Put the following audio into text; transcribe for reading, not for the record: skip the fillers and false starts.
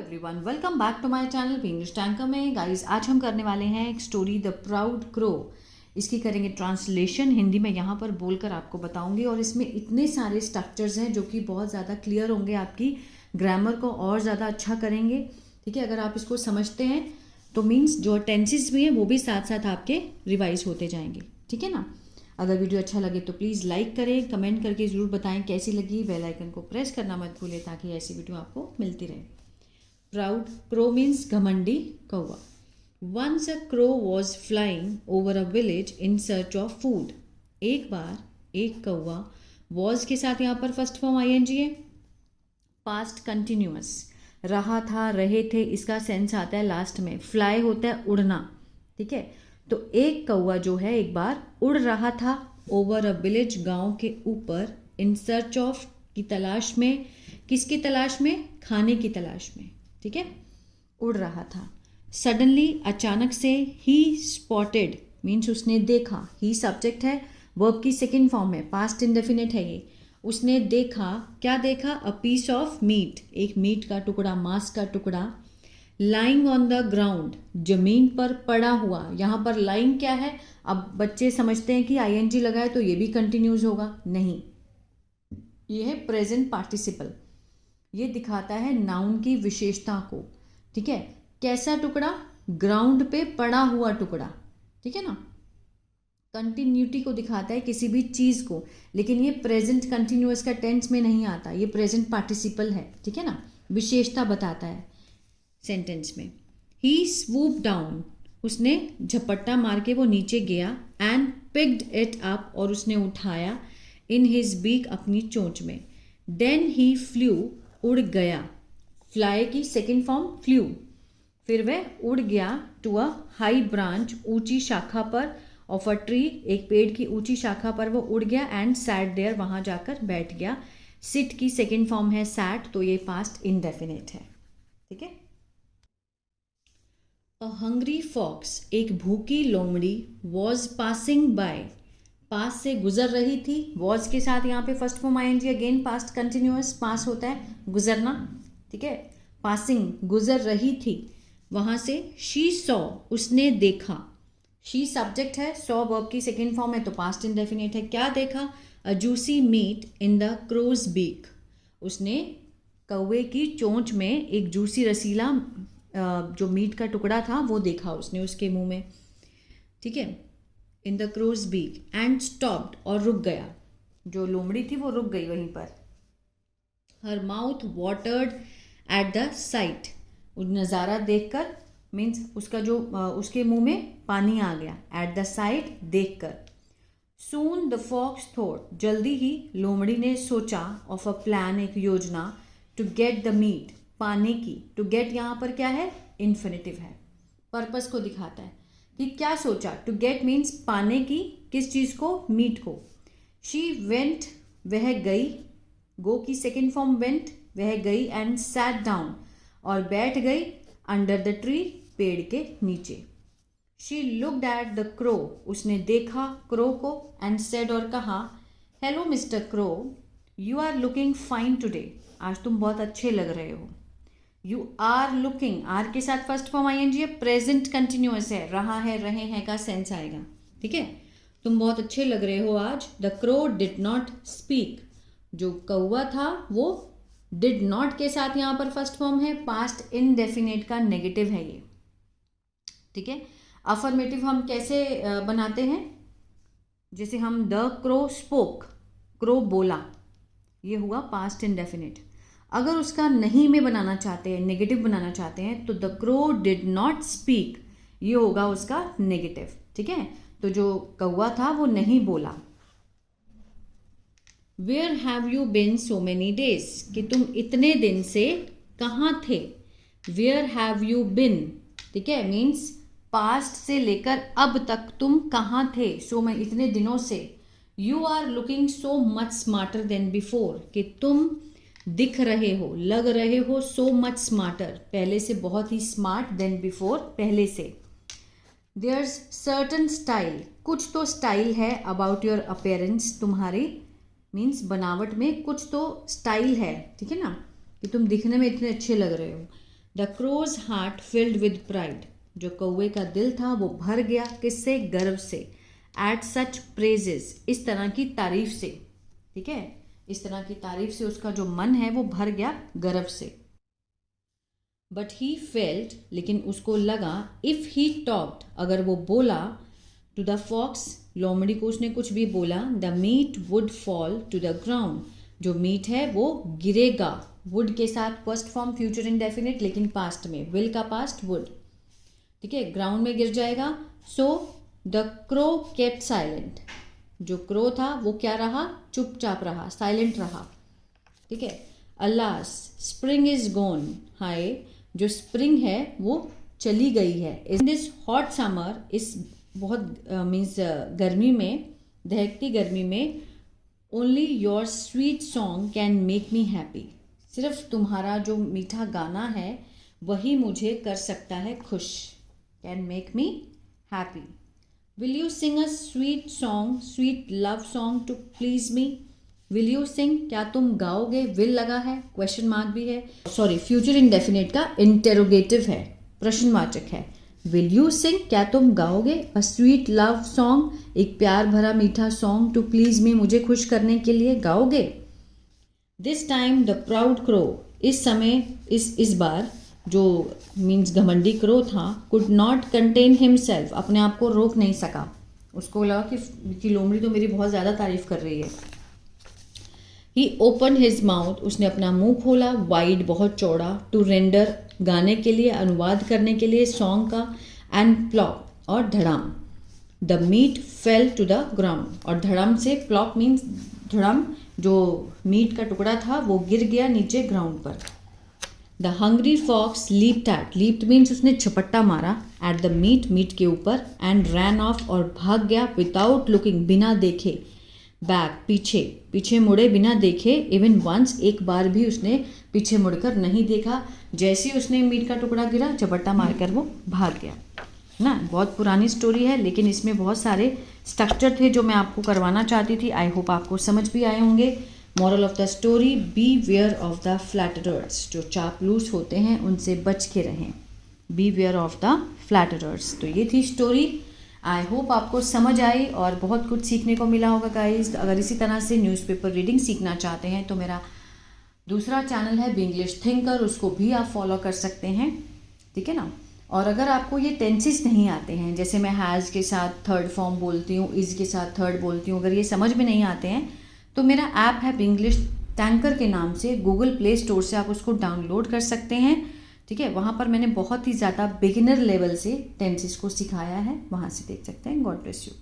Everyone, welcome back to my channel English tanker में। Guys, आज हम करने वाले हैं एक स्टोरी द प्राउड क्रो। इसकी करेंगे ट्रांसलेशन हिंदी में, यहाँ पर बोलकर आपको बताऊंगी। और इसमें इतने सारे स्ट्रक्चर्स हैं जो कि बहुत ज़्यादा क्लियर होंगे, आपकी ग्रामर को और ज़्यादा अच्छा करेंगे। ठीक है, अगर आप इसको समझते हैं तो मीन्स जो टेंसेस भी हैं वो भी साथ साथ आपके रिवाइज होते जाएंगे। ठीक है ना। अगर वीडियो अच्छा लगे तो प्लीज़ लाइक करें, कमेंट करके ज़रूर बताएं कैसी लगी। बेल आइकन को प्रेस करना मत भूलें ताकि ऐसी वीडियो आपको मिलती रहे। प्राउड क्रो मीन्स घमंडी कौवा। Once a crow was flying over a village in search of food. एक बार एक कौवा, वॉज के साथ यहाँ पर फर्स्ट फॉर्म आईएनजी है, पास्ट कंटिन्यूअस, रहा था, रहे थे, इसका सेंस आता है लास्ट में। फ्लाई होता है उड़ना। ठीक है, तो एक कौवा जो है एक बार उड़ रहा था ओवर अ विलेज, गांव के ऊपर, इन सर्च ऑफ की तलाश में। किसकी तलाश में? खाने की तलाश में। ठीक है, उड़ रहा था। सडनली, अचानक से, ही स्पॉटेड मीन्स उसने देखा। ही सब्जेक्ट है, वर्ब की सेकेंड फॉर्म है, पास्ट इंडेफिनिट है ये। उसने देखा, क्या देखा? अ पीस ऑफ मीट, एक मीट का टुकड़ा, मांस का टुकड़ा। लाइंग ऑन द ग्राउंड, जमीन पर पड़ा हुआ। यहाँ पर लाइंग क्या है? अब बच्चे समझते हैं कि आईएनजी लगा है तो ये भी कंटिन्यूज होगा, नहीं, ये है प्रेजेंट पार्टिसिपल। ये दिखाता है नाउन की विशेषता को। ठीक है, कैसा टुकड़ा? ग्राउंड पे पड़ा हुआ टुकड़ा। ठीक है ना, कंटिन्यूटी को दिखाता है किसी भी चीज़ को, लेकिन ये प्रेजेंट कंटिन्यूअस का टेंस में नहीं आता, ये प्रेजेंट पार्टिसिपल है। ठीक है ना, विशेषता बताता है सेंटेंस में। ही स्वूप डाउन, उसने झपट्टा मार के वो नीचे गया। एंड पिक्ड इट अप, और उसने उठाया। इन हिज बीक, अपनी चोंच में। देन ही फ्लू, उड़ गया। फ्लाई की सेकेंड फॉर्म फ्लू। फिर वह उड़ गया टू अ हाई ब्रांच, ऊंची शाखा पर, ऑफ अ ट्री, एक पेड़ की ऊंची शाखा पर वो उड़ गया। एंड सैट देयर, वहां जाकर बैठ गया। सिट की सेकेंड फॉर्म है सैट, तो ये पास्ट इंडेफिनिट है। ठीक है। अ हंग्री फॉक्स, एक भूखी लोमड़ी, वॉज पासिंग बाय, पास से गुजर रही थी। वॉज के साथ यहाँ पे फर्स्ट फॉर्म आएंगे, अगेन पास्ट कंटिन्यूअस, पास होता है गुजरना। ठीक है, पासिंग, गुजर रही थी वहाँ से। शी सॉ, उसने देखा। शी सब्जेक्ट है, सॉ वर्ब की सेकेंड फॉर्म है, तो पास्ट इंडेफिनिट है। क्या देखा? A juicy meat in the crow's beak, उसने कौवे की चोंच में एक जूसी रसीला जो मीट का टुकड़ा था वो देखा उसने उसके मुंह में। ठीक है, in the crow's beak. And stopped, और रुक गया। जो लोमड़ी थी वो रुक गई वहीं पर। हर mouth watered at the site, नज़ारा देखकर, मीन्स उसका जो उसके मुंह में पानी आ गया। एट द साइट, देखकर। सून द फॉक्स थॉट, जल्दी ही लोमड़ी ने सोचा, ऑफ अ प्लान, एक योजना, टू गेट द मीट, पाने की। टू गेट यहाँ पर क्या है? इन्फिनिटिव है, पर्पस को दिखाता है कि क्या सोचा। टू गेट मीन्स पाने की, किस चीज़ को? मीट को। शी वेंट, वह गई, गो की सेकेंड फॉर्म वेंट, वह गई। एंड सैट डाउन, और बैठ गई। अंडर द ट्री, पेड़ के नीचे। She looked at the crow, उसने देखा क्रो को। एंड सेड, और कहा, hello mister crow, you are looking fine today, आज तुम बहुत अच्छे लग रहे हो। यू आर लुकिंग, आर के साथ फर्स्ट फॉर्म आईएनजी है, प्रेजेंट कंटिन्यूअस है, रहा है, रहे हैं का सेंस आएगा। ठीक है, तुम बहुत अच्छे लग रहे हो आज। The crow did not speak, जो कौवा था वो डिड नॉट के साथ यहाँ पर फर्स्ट फॉर्म है, पास्ट इनडेफिनेट का नेगेटिव है ये। ठीक है, अफर्मेटिव हम कैसे बनाते हैं? जैसे हम द क्रो स्पोक, क्रो बोला, ये हुआ पास्ट इनडेफिनिट। अगर उसका नहीं में बनाना चाहते हैं, नेगेटिव बनाना चाहते हैं, तो the crow did not speak, ये होगा उसका नेगेटिव। ठीक है, तो जो कौवा था वो नहीं बोला। Where have you been so many days, कि तुम इतने दिन से कहाँ थे। वेयर हैव यू बिन, ठीक है, मीन्स पास्ट से लेकर अब तक तुम कहाँ थे। सो मैं इतने दिनों से। You are looking so much smarter than before, कि तुम दिख रहे हो, लग रहे हो, सो मच स्मार्टर, पहले से बहुत ही स्मार्ट, देन बिफोर, पहले से। देयर्स सर्टन स्टाइल, कुछ तो स्टाइल है, अबाउट योर अपीयरेंस, तुम्हारी मीन्स बनावट में कुछ तो स्टाइल है। ठीक है ना, कि तुम दिखने में इतने अच्छे लग रहे हो। The crow's heart filled with pride, जो कौवे का दिल था वो भर गया किससे, गर्व से। एट सच प्रेजेस, इस तरह की तारीफ से, ठीक है, इस तरह की तारीफ से उसका जो मन है वो भर गया गर्व से। बट ही फेल्ट, लेकिन उसको लगा, इफ ही टॉक्ड, अगर वो बोला, टू द फॉक्स, लोमड़ी को उसने कुछ भी बोला, the meat would fall to the ground, जो मीट है वो गिरेगा। वुड के साथ फर्स्ट फॉर्म फ्यूचर इंडेफिनिट, लेकिन पास्ट में, विल का पास्ट वुड, ठीक है, ग्राउंड में गिर जाएगा। So the crow kept silent, जो क्रो था वो क्या रहा, चुपचाप रहा, साइलेंट रहा, ठीक है। अलास स्प्रिंग इज गोन, हाय जो स्प्रिंग है वो चली गई है। इन दिस हॉट समर, इस बहुत मीन्स गर्मी में, दहकती गर्मी में, only your sweet song can make me happy, सिर्फ तुम्हारा जो मीठा गाना है वही मुझे कर सकता है खुश, can make me happy. Will you sing a sweet song, sweet love song to please me, will you sing, क्या तुम गाओगे, विल लगा है, क्वेश्चन मार्क भी है, सॉरी फ्यूचर इंडेफिनिट का इंटेरोगेटिव है, प्रश्नवाचक है। विल यू सिंग, क्या तुम गाओगे, अ स्वीट लव सॉन्ग, एक प्यार भरा मीठा सॉन्ग, टू प्लीज मी, मुझे खुश करने के लिए गाओगे। This time the proud crow, इस समय, इस बार जो मीन्स घमंडी क्रो था, कुड नॉट कंटेन हिमसेल्फ, अपने आप को रोक नहीं सका, उसको लगा कि लोमड़ी तो मेरी बहुत ज़्यादा तारीफ कर रही है। ही ओपन हिज माउथ, उसने अपना मुंह खोला, वाइड बहुत चौड़ा, टू रेंडर गाने के लिए, अनुवाद करने के लिए सॉन्ग का, एंड प्लॉप और धड़ाम, the meat fell to the ground, और धड़म से, प्लॉप मीन्स धड़म, जो मीट का टुकड़ा था वो गिर गया नीचे ग्राउंड पर। The hungry fox leaped at, leaped means उसने झपट्टा मारा, एट द मीट, मीट के ऊपर, एंड रैन ऑफ, और भाग गया, विदाउट लुकिंग, बिना देखे, बैक, पीछे, पीछे मुड़े बिना देखे, इवन वंस, एक बार भी उसने पीछे मुड़कर नहीं देखा, जैसे ही उसने मीट का टुकड़ा गिरा, झपट्टा मारकर वो भाग गया ना। बहुत पुरानी स्टोरी है, लेकिन इसमें बहुत सारे स्ट्रक्चर थे जो मैं आपको करवाना चाहती थी। आई होप आपको समझ भी आए होंगे। Moral of the story, beware of the flatterers, जो चापलूस होते हैं उनसे बच के रहें, beware of the flatterers. तो ये थी स्टोरी। आई होप आपको समझ आई और बहुत कुछ सीखने को मिला होगा गाइज। अगर इसी तरह से न्यूज़पेपर रीडिंग सीखना चाहते हैं तो मेरा दूसरा चैनल है बी इंग्लिश थिंकर, उसको भी आप फॉलो कर सकते हैं, ठीक है ना। और अगर आपको ये टेंसेस नहीं आते हैं, जैसे मैं हैज़ के साथ थर्ड फॉर्म बोलती हूँ, इज़ के साथ थर्ड बोलती हूँ, अगर ये समझ में नहीं आते हैं तो मेरा ऐप है बी इंग्लिश टैंकर के नाम से, गूगल प्ले स्टोर से आप उसको डाउनलोड कर सकते हैं, ठीक है। वहाँ पर मैंने बहुत ही ज़्यादा बिगिनर लेवल से टेंसेस को सिखाया है, वहाँ से देख सकते हैं। God bless you.